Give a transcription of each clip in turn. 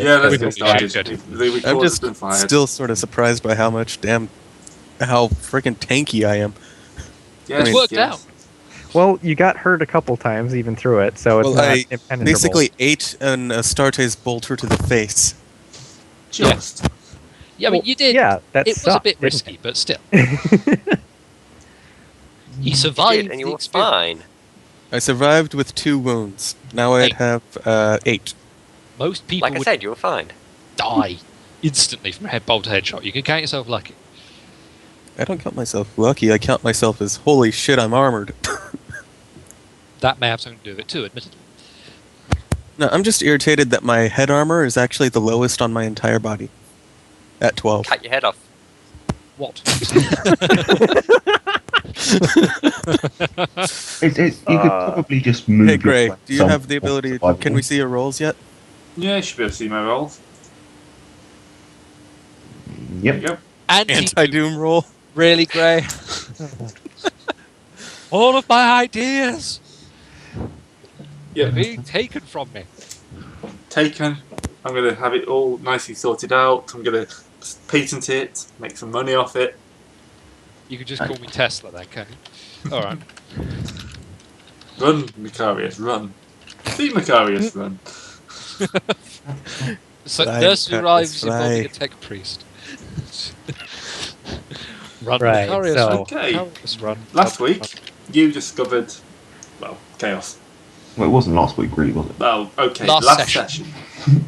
Yeah, let's We get probably started. should. The I'm recorder's just been fired. still sort of surprised by how freaking tanky I am. Yes, It's worked yes. out. Well, you got hurt a couple times even through it, so it's Well, not I impenetrable. basically ate an Astartes bolter to the face. Just. Yeah, I mean, you did. Yeah, that It was a sucked, bit didn't risky, but still. He You survived did, and you the were experience. fine. I survived with 2 wounds. Now I'd 8. have 8. Most people Like I would said, you were fine. die instantly from a bolt headshot. You can count yourself lucky. I don't count myself lucky. I count myself as holy shit, I'm armored. That may have something to do with it too, admittedly. No, I'm just irritated that my head armor is actually the lowest on my entire body. At 12. Cut your head off. What? You could probably just move. Hey Gray, your do you self have the off ability? survival. Can we see your rolls yet? Yeah, you should be able to see my rolls. Yep. Yep. Anti-doom roll? Really, Gray? All of my ideas are Yep. being taken from me. Taken. I'm going to have it all nicely sorted out. I'm going to patent it, make some money off it. You could just call me Tesla then, can you? Alright. Run, Macarius, run. See Macarius, run. So Fly, nurse arrives fly. involving a tech priest. Run, Right, Macarius, so- run, Okay. Macarius, run. Last week, you discovered, well, chaos. Well, it wasn't last week, really, was it? Well, okay, Last last session.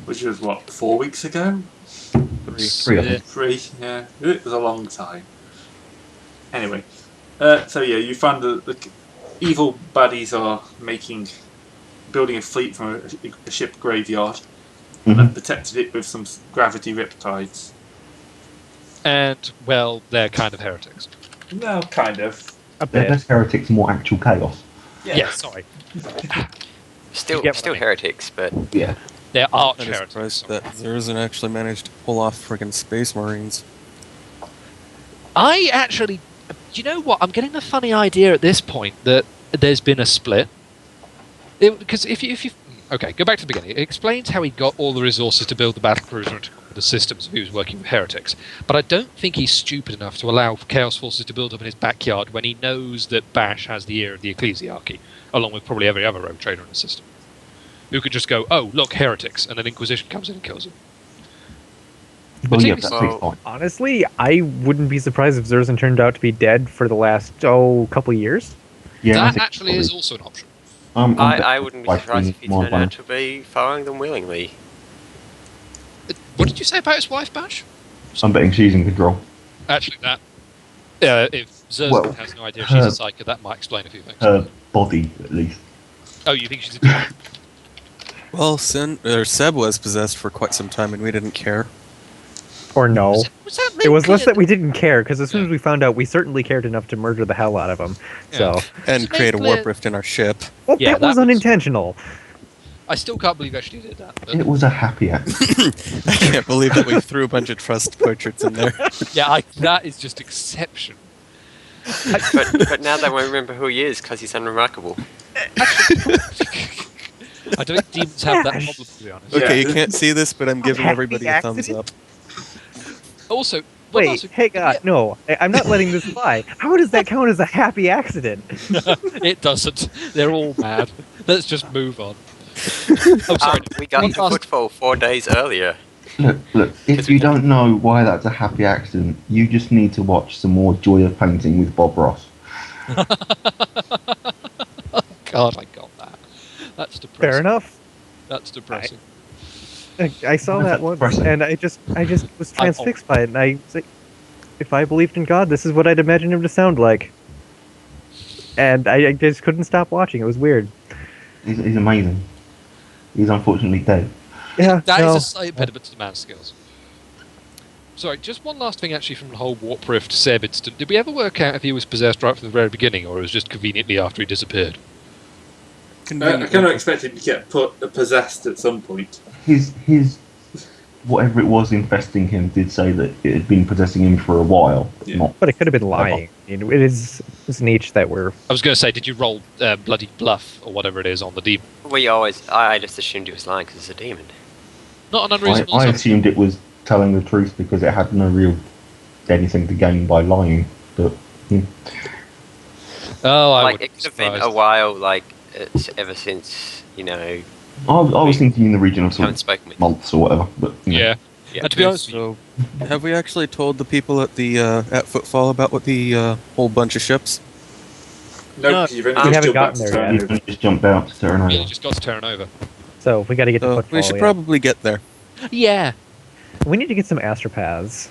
which was what, 4 weeks ago? 3, I think. 3, yeah. It was a long time. Anyway, so yeah, you found the evil baddies are building a fleet from a ship graveyard Mhm. and protected it with some gravity riptides. And, well, they're kind of heretics. No, kind of. A They're bit. less heretics, more actual chaos. Yeah, sorry. Still, You get what still I mean. heretics, but Yeah. They're arch I'm heretics. surprised that Zerzan actually managed to pull off friggin' Space Marines. I actually, you know what? I'm getting the funny idea at this point that there's been a split. Because if you, okay, go back to the beginning. It explains how he got all the resources to build the battlecruiser and the systems if he was working with heretics. But I don't think he's stupid enough to allow Chaos Forces to build up in his backyard when he knows that Bash has the ear of the Ecclesiarchy, along with probably every other rogue trader in the system. Who could just go, oh, look, heretics, and then Inquisition comes in and kills him. Well, yeah, Particularly- that takes Well- time. Honestly, I wouldn't be surprised if Zerzan turned out to be dead for the last, couple years. Yeah, I That think actually probably. is also an option. I wouldn't be like surprised if he more turned out to be following them willingly. What did you say about his wife, Bash? I'm betting she's in control. Actually, that if Zerzan Well, has no idea she's a her- psycho, that might explain a few things. Her body, at least. Oh, you think she's a demon? Well, Seb was possessed for quite some time and we didn't care. Or no. Was that It was less clear that we didn't care, because as soon Yeah. as we found out, we certainly cared enough to murder the hell out of him. Yeah. So, And It's create a made warp clear- rift in our ship. well, Yeah, that that was was- unintentional. I still can't believe actually did that. But It was a happy accident. I can't believe that we threw a bunch of trust portraits in there. yeah, that is just exception. But now they won't remember who he is because he's unremarkable. I don't think demons have that Gosh. problem, to be honest. Okay, Yeah. you can't see this, but I'm giving Happy everybody a thumbs accident? up. Also, Wait, hey God, no. I'm not letting this fly. How does that count as a happy accident? it doesn't. They're all mad. Let's just move on. Oh, sorry. We got One the last- Footfall 4 days earlier. Look, if you don't know why that's a happy accident, you just need to watch some more Joy of Painting with Bob Ross. God, I got that. That's depressing. Fair enough. That's depressing. I saw Why is that that once, depressing? and I just was transfixed by it, and I was like, if I believed in God, this is what I'd imagine him to sound like. And I just couldn't stop watching. It was weird. He's amazing. He's unfortunately dead. Yeah, That is no. a slight impediment to the man's skills. Sorry, just one last thing actually from the whole Warp Rift Seb incident. Did we ever work out if he was possessed right from the very beginning, or it was just conveniently after he disappeared? I kind of expected him to get possessed at some point. His whatever it was infesting him did say that it had been possessing him for a while. Yeah. Not But it could have been lying. You know, it's niche that we're. I was going to say, did you roll bloody bluff or whatever it is on the demon? I just assumed he was lying because he's a demon. Not an unreasonable I assumption. assumed it was telling the truth because it had no real anything to gain by lying. But Oh, I Like, would it could have been a surprised. while, like, it's ever since, you know, I was thinking in the region of sort haven't of spoken with. months or whatever. But Yeah. Yeah. And to be honest with you, So, have we actually told the people at the at Footfall about what the whole bunch of ships? No, No. 'cause you've only We just haven't jumped back gotten to there turn. yet. you can just jump out to turn we over. just got to turn over. So we got to get to So football. we should yeah. probably get there. Yeah. We need to get some astropaths,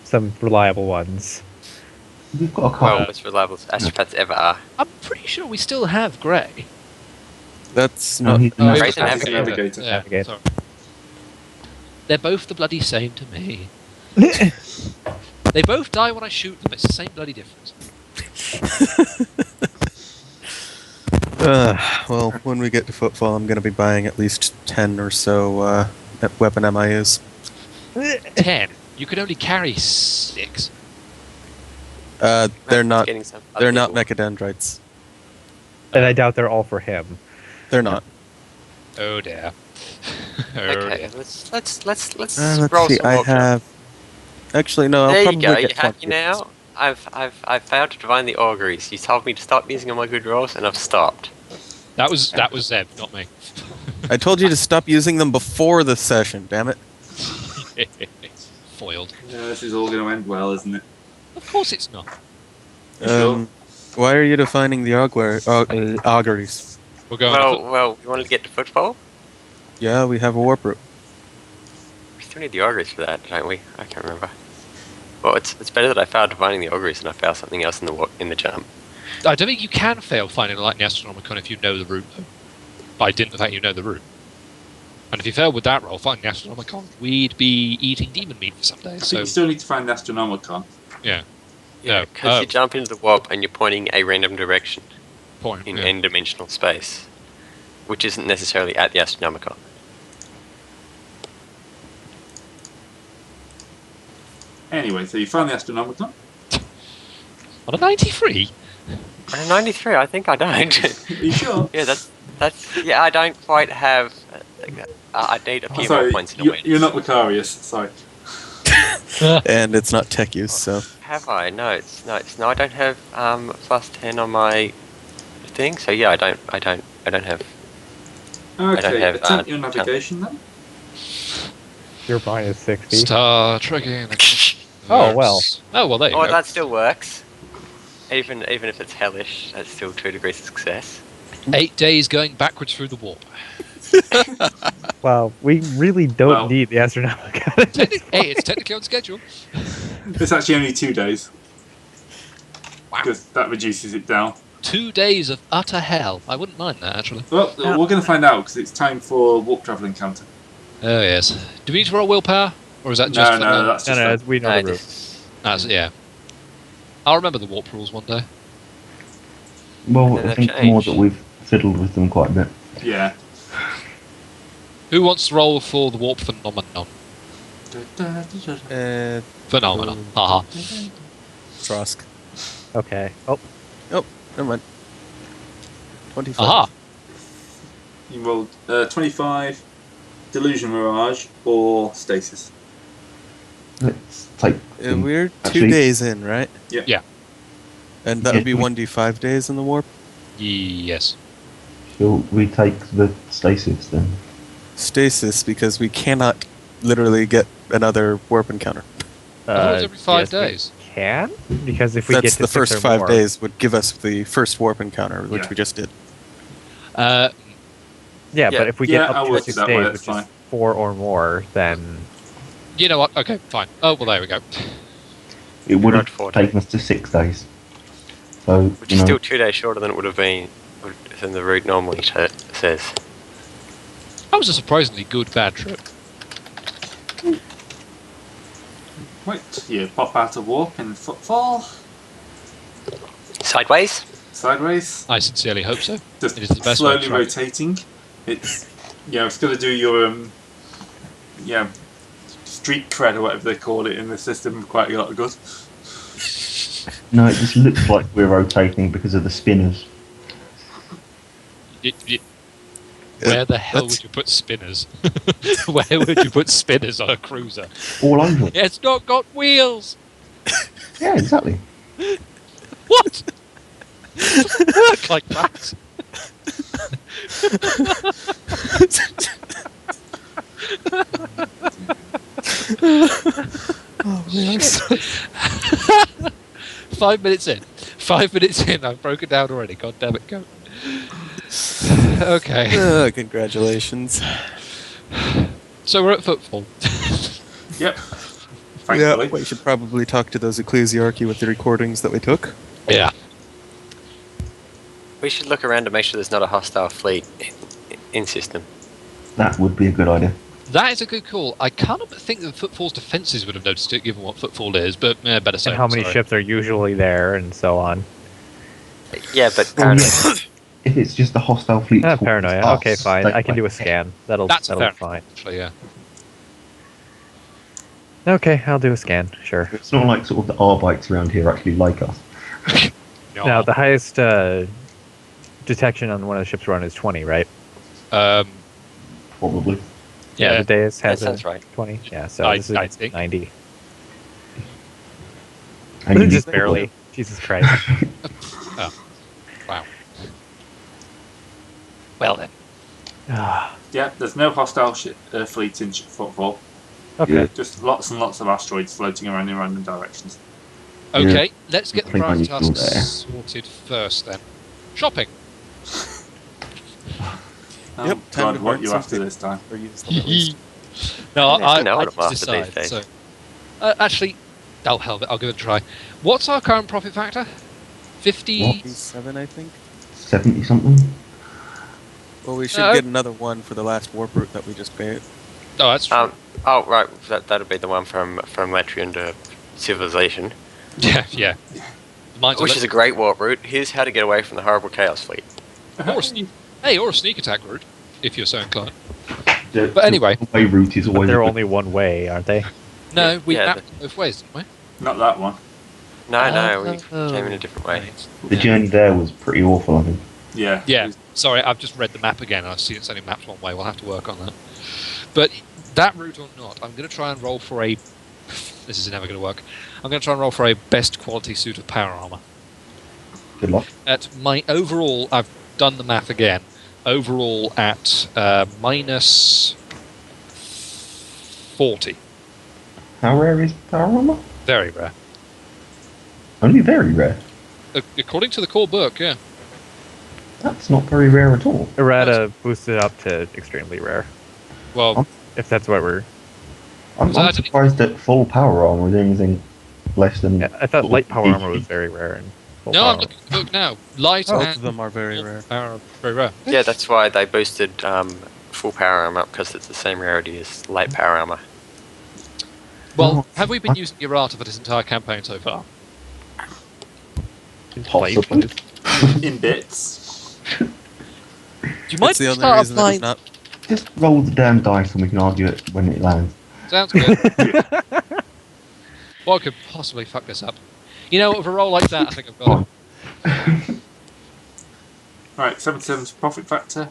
some reliable ones. We've got a couple. Well, as reliable as astropaths ever are. I'm pretty sure we still have Grey. That's No, not. he's Oh, an Grey's an astropath. navigator. Navigator. Yeah, Navigator. sorry. They're both the bloody same to me. They both die when I shoot them. It's the same bloody difference. Well, when we get to Footfall, I'm going to be buying at least 10 or so weapon MIUs. 10. You can only carry 6. They're not. Getting some other They're not people. mechadendrites. And I doubt they're all for him. They're not. Oh dear. Oh Okay, dear. let's Let's roll see. some I warp jump. have. Actually, no. I'll There you probably go. get You're happy 20. now. I've failed to divine the auguries. You told me to stop using all my good rolls, and I've stopped. That was Zeb, not me. I told you to stop using them before the session. Damn it. Foiled. Yeah, this is all going to end well, isn't it? Of course it's not. Sure. Why are you defining the auguries? We're going. Well, we wanted to get to Footfall. Yeah, we have a warp route. We still need the auguries for that, don't we? I can't remember. Well, it's better that I failed divining the auguries than I failed something else in the jump. I don't think you can fail finding the Lightning Astronomicon if you know the route, though. By dint of the fact you know the route. And if you fail with that roll, finding the Astronomicon, we'd be eating demon meat for some days. But So you still need to find the Astronomicon. yeah, Yeah, No, because you jump into the warp and you're pointing a random direction point. in Yeah. n-dimensional space, which isn't necessarily at the Astronomicon. Anyway, so you find the Astronomicon. On a 93. On a 93, I think I don't. Are you sure? Yeah, that's yeah. I don't quite have. I need a few more Sorry, points in you're, awareness. you're not Macarius. Sorry. And it's not tech use, so. Have I? No, it's no. I don't have plus 10 on my thing. So yeah, I don't have. Okay, have, attempt your navigation then. Your mine is 60. Star Trekking. Oh, well. Oh well, there you Oh, go. that still works. Even if it's hellish, that's still 2 degrees of success. 8 days going backwards through the warp. Well, we really don't Well. need the Astronomicon. Hey, it's technically on schedule. It's actually only 2 days. Wow. Because that reduces it down. 2 days of utter hell. I wouldn't mind that actually. Well, we're going to find out because it's time for warp travel encounter. Oh yes. Do we need to roll willpower, or is that No, just for no, the- that's just. no, for- we know No, the route. That's, yeah. I'll remember the warp rules one day. Well, Then I they've think more changed. that we've fiddled with them quite a bit. yeah. Who wants to roll for the warp phenomenon? Phenomenon. Haha. Trosk. Okay. Oh, Never mind. 25. Aha. You rolled 25, Delusion Mirage, or Stasis. Let's take. them. We're 2 Actually- days in, right? Yeah. Yeah. And that would be 1d5 days in the warp? Yes. Shall we take the stasis then? Stasis, because we cannot literally get another warp encounter. I thought it was every 5 yes, we days. Can? Because if we That's get to the 6 first or 5 more, days would give us the first warp encounter, which Yeah. we just did. Uh, Yeah, Yeah. but if we Yeah, get I'll up work to it 6 that way, days, that's which fine. is 4 or more, then you know what? Okay, fine. Oh well, there we go. It would Right, have 4 taken us to 6 days. So, Which is still 2 days shorter than it would have been than the route normally says. That was a surprisingly good bad trip. Wait, you pop out of warp in Footfall, Sideways. sideways, I sincerely hope so. just It is the best way to slowly travel. rotating. It's it's going to do your street cred or whatever they call it in the system quite a lot of good. no, it just looks like we're rotating because of the spinners. Where the hell That's- would you put spinners? Where would you put spinners on a cruiser? All over. It's not got wheels. Yeah, exactly. What? It doesn't work like that. Oh, man, I'm so- 5 minutes in. 5 minutes in. I've broken down already. God damn it, go. Okay. Congratulations. So we're at Footfall. Yep. Yeah, Thankfully. we should probably talk to those ecclesiarchy with the recordings that we took. Yeah. We should look around to make sure there's not a hostile fleet in system. That would be a good idea. That is a good call. I can't think that Footfall's defences would have noticed it, given what Footfall is, but better say. And how many sorry. ships are usually there, and so on. Yeah, but Oh, yeah. If it's just a hostile fleet. towards Paranoia. us, Okay, fine. they- I can do a scan. That'll That's be fair. fine. Actually, yeah. Okay, I'll do a scan. Sure. It's not like sort of the R bikes around here actually like us. Now the highest detection on one of the ships run is 20, right? Probably. Yeah. The Deus that has sounds a right. 20. Yeah, so I this is think. 90. And you Just need- barely. Jesus Christ. Wow. Well then. Yeah, there's no hostile fleet in Footfall. Okay. Yeah. Just lots and lots of asteroids floating around in random directions. Okay, let's get the Think I priority need to go tasks there. sorted first then. Shopping. Oh, Yep, time God, to what learn you after something. this time? Or use them at least. No, I I know what need I'm to after these decide. days. So, actually, oh hell, I'll give it a try. What's our current profit factor? 50. 57, I think. 70 something. Well, we should get another one for the last warp route that we just paid. Oh, that's true. Oh, right. That'll be the one from Letrian to Civilization, yeah. Mine's which is a great warp route. Here's how to get away from the horrible Chaos Fleet. or a sneak attack route, if you're so inclined. But anyway. the way route is But always. they're only one way, aren't they? No, we Yeah, mapped it both ways, didn't we? Not that one. No, we Oh. came in a different way. The journey there was pretty awful, I think. Yeah. Yeah, sorry, I've just read the map again and I've seen it's only mapped one way. We'll have to work on that. But that route or not, I'm going to try and roll for a... This is never going to work. I'm going to try and roll for a best quality suit of power armor. Good luck. At my overall, I've done the math again, overall at minus 40. How rare is power armor? Very rare. Only very rare. According to the core book, yeah. That's not very rare at all. Errata boosted up to extremely rare, Well, if that's what we're... I'm So I didn't- surprised that full power armor is anything less than. I thought light power armor was very rare. And full no, power I'm looking at the book now. Light Both and of them are very rare. power are very rare. Yeah, that's why they boosted full power armor up, because it's the same rarity as light power armor. Well, No, have we been I- using Errata for this entire campaign so far? Possibly. In bits. Do you mind That's the only start reason that applying- it's not. Just roll the damn dice and we can argue it when it lands. Sounds good. What could possibly fuck this up? You know, with a roll like that, I think I've got it. Right, 77's profit factor.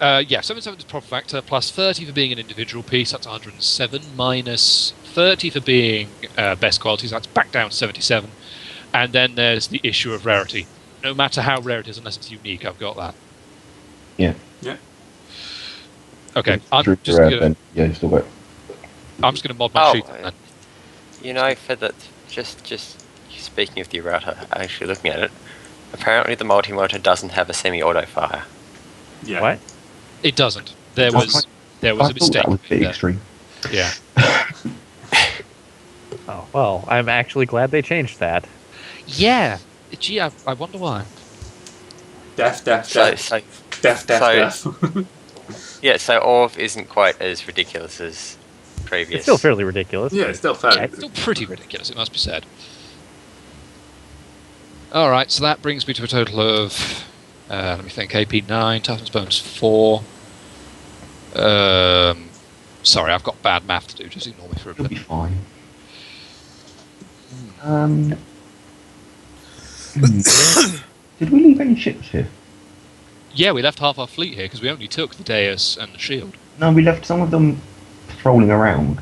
Yeah, 77 is profit factor, plus 30 for being an individual piece, that's 107, minus 30 for being best qualities, that's back down to 77. And then there's the issue of rarity. No matter how rare it is, unless it's unique, I've got that. Yeah. Yeah. Okay, If it's I'm true just rare, gonna then yeah, you still got it. mod my Oh, sheet then. You know, for that, just speaking of the errata, actually looking at it, apparently the multi-motor doesn't have a semi-auto fire. Yeah. What? It doesn't. There I was thought a I thought mistake. that was a bit there. extreme. Yeah. Oh, well, I'm actually glad they changed that. Yeah. Gee, I wonder why. Death, death, So, death. so Death, death, so- death. yeah, so Orv isn't quite as ridiculous as previous. It's still fairly ridiculous. Yeah, it's still fair. It's still pretty ridiculous, it must be said. Alright, so that brings me to a total of, let me think, AP 9, toughness bonus 4. Sorry, I've got bad math to do, just ignore me for a You'll bit. be fine. Did we leave any ships here? Yeah, we left half our fleet here because we only took the Deus and the shield. No, we left some of them patrolling around.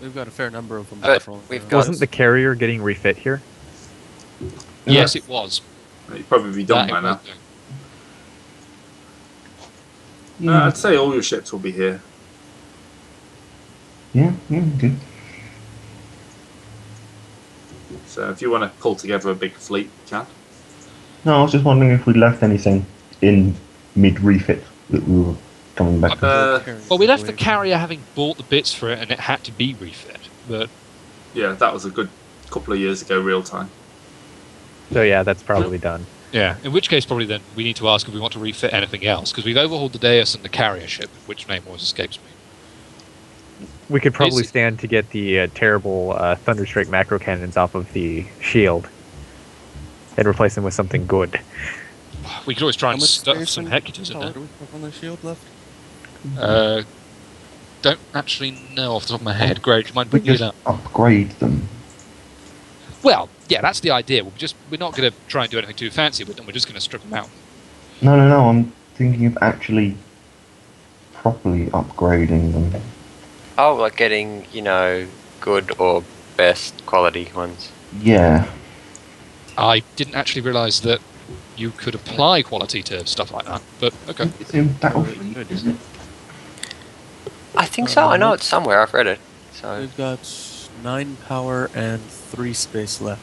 We've got a fair number of them. But patrolling we've around. got- Wasn't the carrier getting refit here? Yes, it was. It'd probably be done That by it now. was doing. Yeah, I'd say all your ships will be here. yeah, good. So if you want to pull together a big fleet, you can. No, I was just wondering if we'd left anything in mid-refit that we were coming back to. Well, we left the carrier having bought the bits for it, and it had to be refit. But Yeah, that was a good couple of years ago, real time. So yeah, that's probably done. yeah, in which case probably then we need to ask if we want to refit anything else because we've overhauled the Deus and the carrier ship, which name always escapes me. We could probably Basi- stand to get the terrible Thunderstrike macro cannons off of the shield and replace them with something good. We could always try How and much stuff space some and Hecators in power there. do we have on the shield left? Don't actually know off the top of my head. Greg, do you mind We bringing it just up? upgrade them. Well, yeah, that's the idea. We're not going to try and do anything too fancy with them. We're just going to strip them out. No, I'm thinking of actually properly upgrading them. Oh, like getting, good or best quality ones. Yeah. I didn't actually realise that you could apply quality to stuff like that, but okay. It's in Battlefleet, Good. isn't it? I think so. I know it's somewhere. I've read it. So We've got 9 power and 3 space left.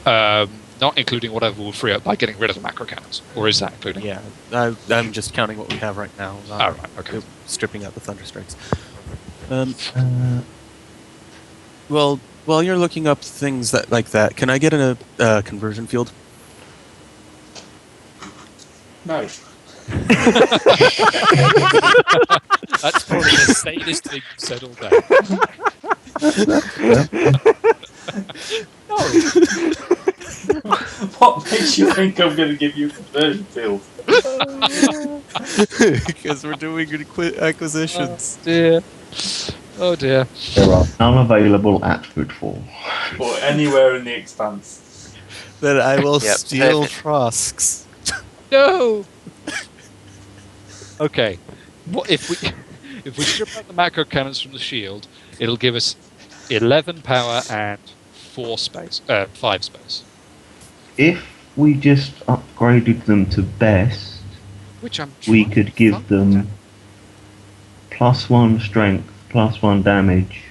Not including whatever we'll free up by getting rid of the macro cannons. Or is that including? Yeah, I'm just counting what we have right now. Oh, right, okay. Stripping out the Thunderstrikes. Well, while you're looking up things like that, can I get a conversion field? No. That's probably the sanest thing you've said all day. What makes you think I'm going to give you a conversion field? Because we're doing acquisitions. Dear. Oh dear. There are none available at Footfall. Or anywhere in the expanse. Then I will Yep, steal perfect. Trosks. No. Okay. What if we strip out the macro cannons from the shield? It'll give us 11 power and 5 space. If we just upgraded them to best, Which I'm. we trying could to give find. them +1 strength, +1 damage.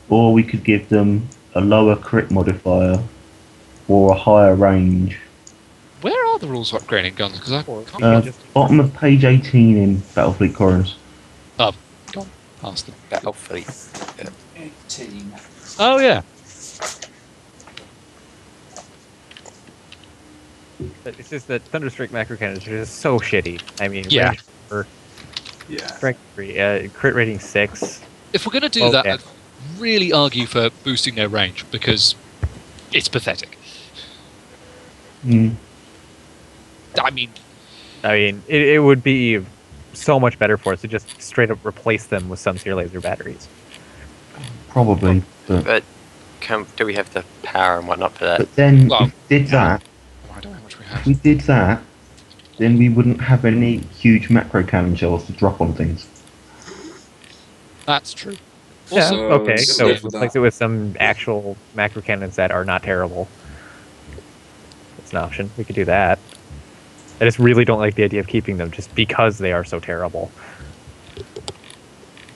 Or we could give them a lower crit modifier or a higher range. Where are the rules of upgrading guns? Because I Or can't you just Bottom of page 18 in Battlefleet Chorus. gone past them. Battlefleet. 18. Oh yeah. It's just that Thunderstrike macro cannons are just so shitty. I mean, Yeah. range for Yeah. strength 3, crit rating 6. If we're going to do Well, that, yeah. I'd really argue for boosting their range because it's pathetic. Mm. I mean, It would be so much better for us to just straight up replace them with Sunseer laser batteries. Probably. But Do we have the power and whatnot for that? But then Well, if we did that, I don't know how much we if have. we did that, then we wouldn't have any huge macro cannon shells to drop on things. That's true. Yeah, Also, okay, just so live with replace that. it with some actual macro cannons that are not terrible. That's an option. We could do that. I just really don't like the idea of keeping them just because they are so terrible.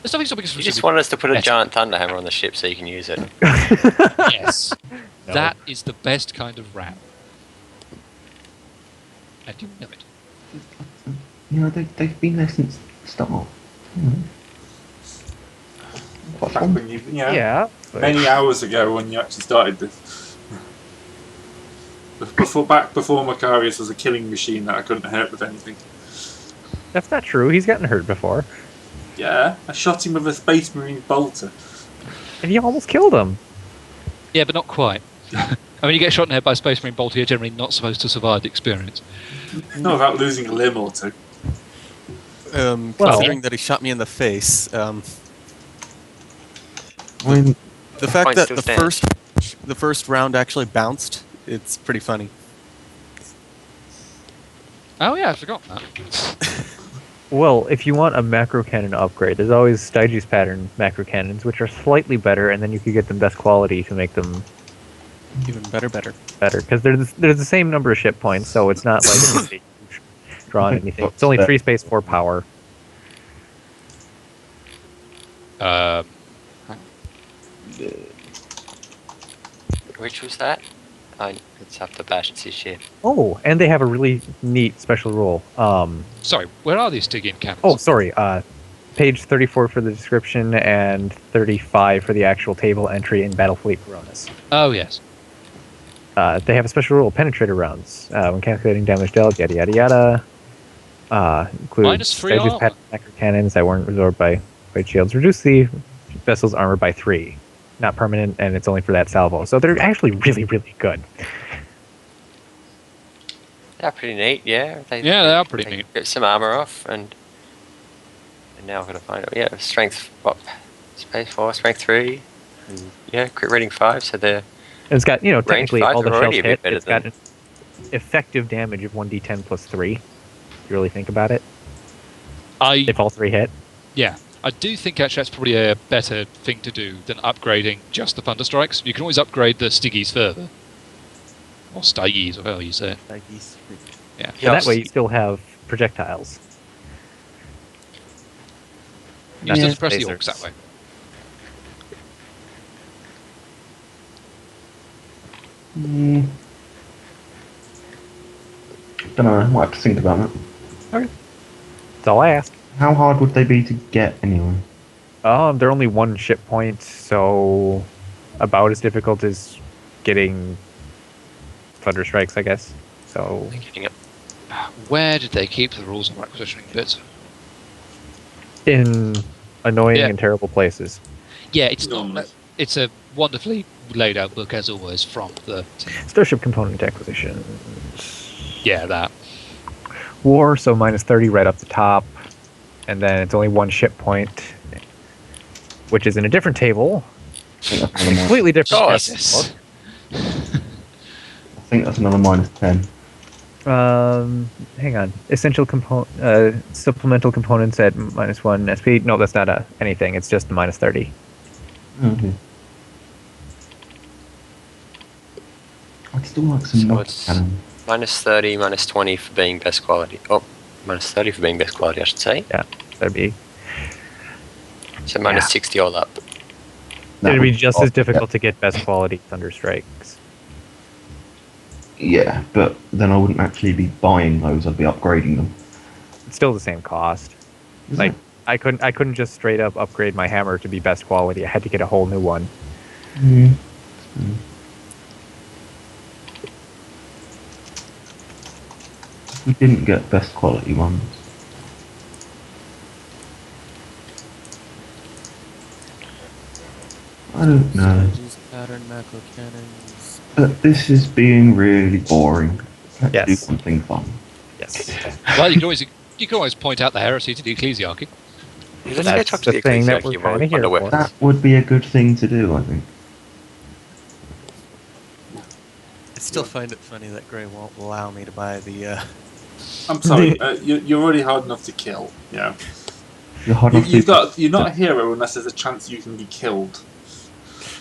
there's nothing stopping us from You just simply- want us to put a Yes. giant thunderhammer on the ship so you can use it. Yes. No. That is the best kind of ram. And you know it. You know, they've been there since the start. Quite Back fun. when you know, Yeah. many hours ago when you actually started this. Before Macarius was a killing machine that I couldn't hurt with anything. That's not true. He's gotten hurt before. Yeah, I shot him with a Space Marine bolter. And he almost killed him. Yeah, but not quite. I mean, you get shot in the head by a Space Marine bolt, you're generally not supposed to survive the experience. Not without losing a limb or two. Well- Considering that he shot me in the face, I mean, the fact Point that still the stands. first the first round actually bounced. It's pretty funny. Oh yeah, I forgot that. Well, if you want a macro cannon upgrade, there's always Styges pattern macro cannons, which are slightly better, and then you could get them best quality to make them Even better. because they're the same number of ship points, so it's not like it's a huge draw on anything. It's only 3 space 4 power. Which was that? It's up the Bastion's ship. Oh, and they have a really neat special rule. Sorry, where are these Stygian cannons? Oh, sorry. Page 34 for the description and 35 for the actual table entry in Battlefleet Coronas. Oh yes. They have a special rule: penetrator rounds. When calculating damage dealt, yada yada yada. Includes -3 armor. pattern macro cannons that weren't absorbed by weight shields. Reduce the vessel's armor by 3. Not permanent, and it's only for that salvo. So they're actually really, really good. They're pretty neat, yeah. They are pretty neat. Get some armor off, and now I've got to find it. Yeah, strength, space 4, strength 3, and yeah, crit rating 5, so they're... And it's got, technically fives all the are shells already a bit hit. better It's got than- an effective damage of 1d10 plus 3. If you really think about it. I If all 3 hit. I do think actually that's probably a better thing to do than upgrading just the Thunderstrikes. You can always upgrade the Stygies further. Or Stygies, or however you say it. Yeah. So that way you still have projectiles. You still press the Lasers. orcs that way. Don't know. Might have to think about that. That's all I ask. How hard would they be to get anyway? They're only 1 ship point, so about as difficult as getting Thunderstrikes, I guess. So Getting up. Where did they keep the rules of acquisitioning bits? in annoying Yeah. and terrible places. Yeah, it's Normally. not. It's a wonderfully laid out book as always from the. Starship component acquisition. Yeah, that. War, so minus 30 right up the top. And then it's only 1 ship point, which is in a different table. I think that's another, Completely different. Oh, Jesus. I think that's another minus 10. Hang on. Essential supplemental components at minus 1 SP. No, that's not anything. It's just minus 30. Okay. I'd still like some So more it's- cannon. Minus 30, minus 20 for being best quality. Oh, minus 30 for being best quality, I should say. That'd be. So minus Yeah. 60 all up. That It'd be would- just as difficult to get best quality Thunderstrikes. Yeah, but then I wouldn't actually be buying those. I'd be upgrading them. It's still the same cost. Is Like it? I couldn't just straight up upgrade my hammer to be best quality. I had to get a whole new one. We didn't get best quality ones. I don't know. Pattern macro cannons. But this is being really boring. Let's do Yes. something fun. Yes. Well, you can always point out the heresy to the ecclesiarchy. Let's go That's talk to the the thing that Ecclesiarchy we're while we kinda here find a for. weapon. That would be a good thing to do, I think. I still find it funny that Gray won't allow me to buy the. I'm sorry, you're already hard enough to kill. Yeah, You're hard enough you're not a hero unless there's a chance you can be killed.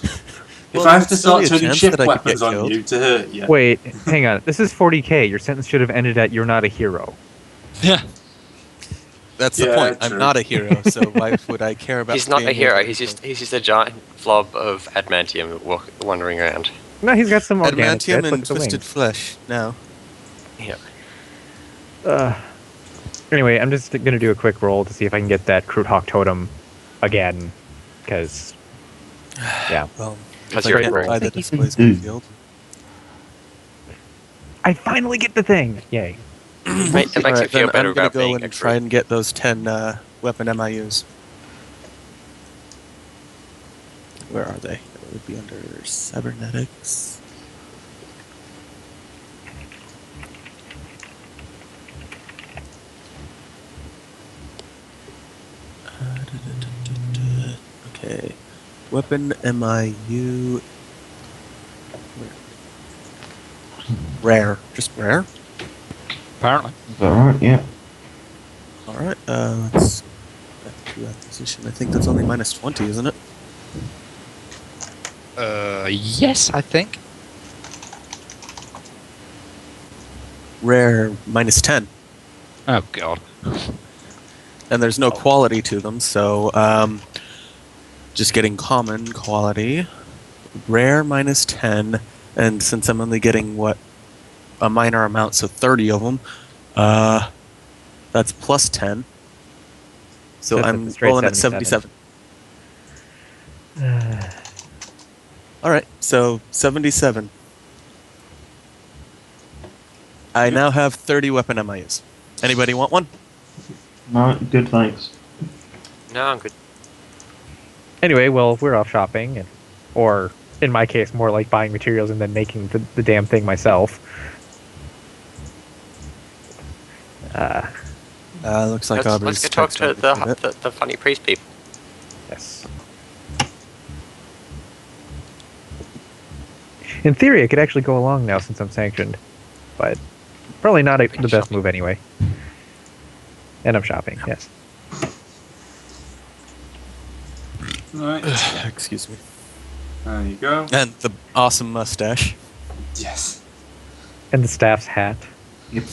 If Well, I have to there's start still a turning chance ship that I could weapons get on killed. you to hurt you, Wait, hang on. This is 40k. Your sentence should have ended at "You're not a hero." Yeah. That's the Yeah, point. true. I'm not a hero, so why would I care about? He's not being a hero, able he's to- just a giant blob of adamantium wandering around. No, he's got some organic adamantium bits, and look at the twisted wings. flesh. Now, Yeah. Anyway, I'm just gonna do a quick roll to see if I can get that Crude Hawk totem again, because yeah, well, That's if your I can't roll. buy the I think you displacement do. field. I finally get the thing. Yay! It makes you Alright, feel then better I'm gonna about go being and a try crew. and get those 10 weapon MIUs. Where are they? It would be under cybernetics. Okay. Weapon MIU Rare. Just rare? Apparently. Is that right? Yeah. Alright, let's back to acquisition. I think that's only minus 20, isn't it? Yes, I think. Rare, minus 10. Oh god. And there's no quality to them, so just getting common quality. Rare, minus 10. And since I'm only getting, a minor amount, so 30 of them, that's plus 10. So That's I'm a straight rolling at 77. Alright, so 77. I now have 30 weapon MIUs. Anybody want one? No, good, thanks. No, I'm good. Anyway, well, we're off shopping, or in my case, more like buying materials and then making the damn thing myself. Looks like Let's Aubrey's go talk to text on me a bit. the funny priest people. Yes. In theory, I could actually go along now since I'm sanctioned, but probably not the best move anyway. And I'm shopping, yes. Right. Excuse me. There you go. And the awesome mustache. Yes. And the staff's hat. Yep.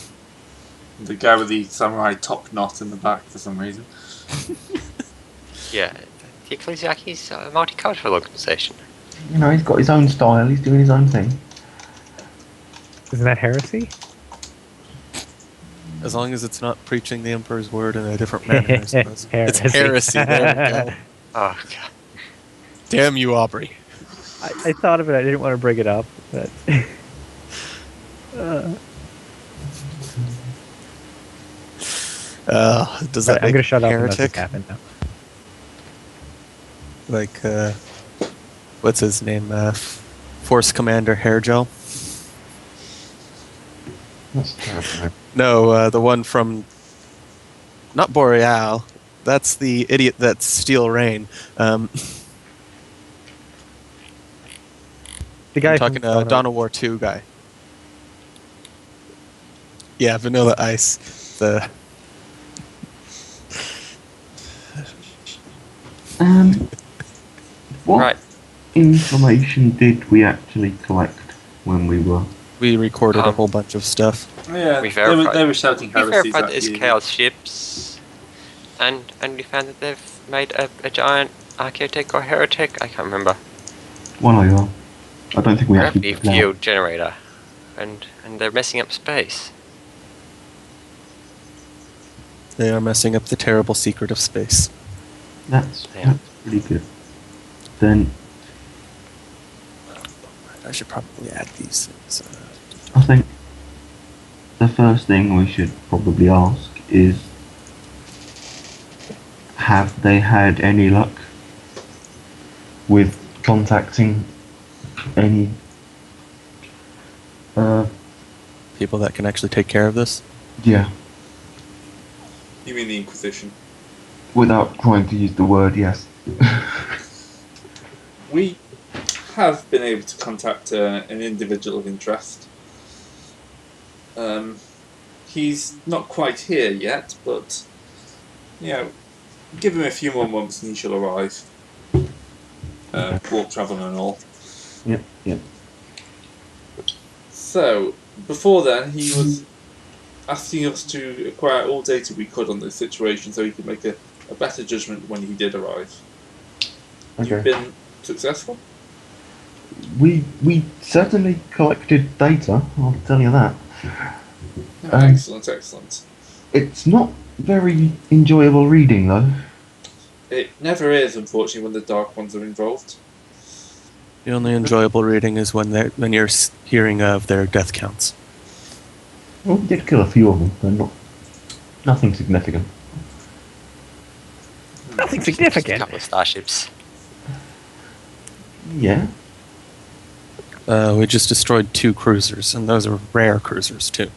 The guy with the samurai top knot in the back for some reason. Yeah, the Ecclesiaki's a multicultural organisation. You know, he's got his own style. He's doing his own thing. Isn't that heresy? As long as it's not preaching the Emperor's word in a different manner, I suppose. It's Heresy. heresy. There we go. Oh god. Damn you, Aubrey. I thought of it. I didn't want to bring it up, but Does that I'm make gonna shut up and let this heretic? happen now. Like, what's his name? Force Commander Hairgel? That's terrible. No, the one from... Not Boreal. That's the idiot that's Steel Rain. The guy I'm from talking Dawn of War 2 guy. Yeah, Vanilla Ice. The... What Right. information did we actually collect when we were? We recorded a whole bunch of stuff. Yeah, We they were shouting We heresies verified at that it's you. Chaos ships, and we found that they've made a giant archaeotic or heretic. I can't remember. One or the other. I don't think we actually. Gravity field generator, and they're messing up space. They are messing up the terrible secret of space. That's Yeah. pretty good. Then I should probably add these things. I think the first thing we should probably ask is, have they had any luck with contacting any People that can actually take care of this. yeah, You mean the Inquisition? without trying to use the word, yes. We have been able to contact an individual of interest. He's not quite here yet, but give him a few more months and he shall arrive. Warp travel and all. Yep, yep. So, before then, he was asking us to acquire all data we could on the situation so he could make a better judgment when he did arrive. You've Okay. been successful? We certainly collected data, I'll tell you that. Excellent, excellent. It's not very enjoyable reading though. It never is, unfortunately, when the Dark Ones are involved. The only enjoyable reading is when you're hearing of their death counts. Well, we did kill a few of them, but nothing significant. Nothing A significant. couple of starships. Yeah. We just destroyed 2 cruisers, and those are rare cruisers too.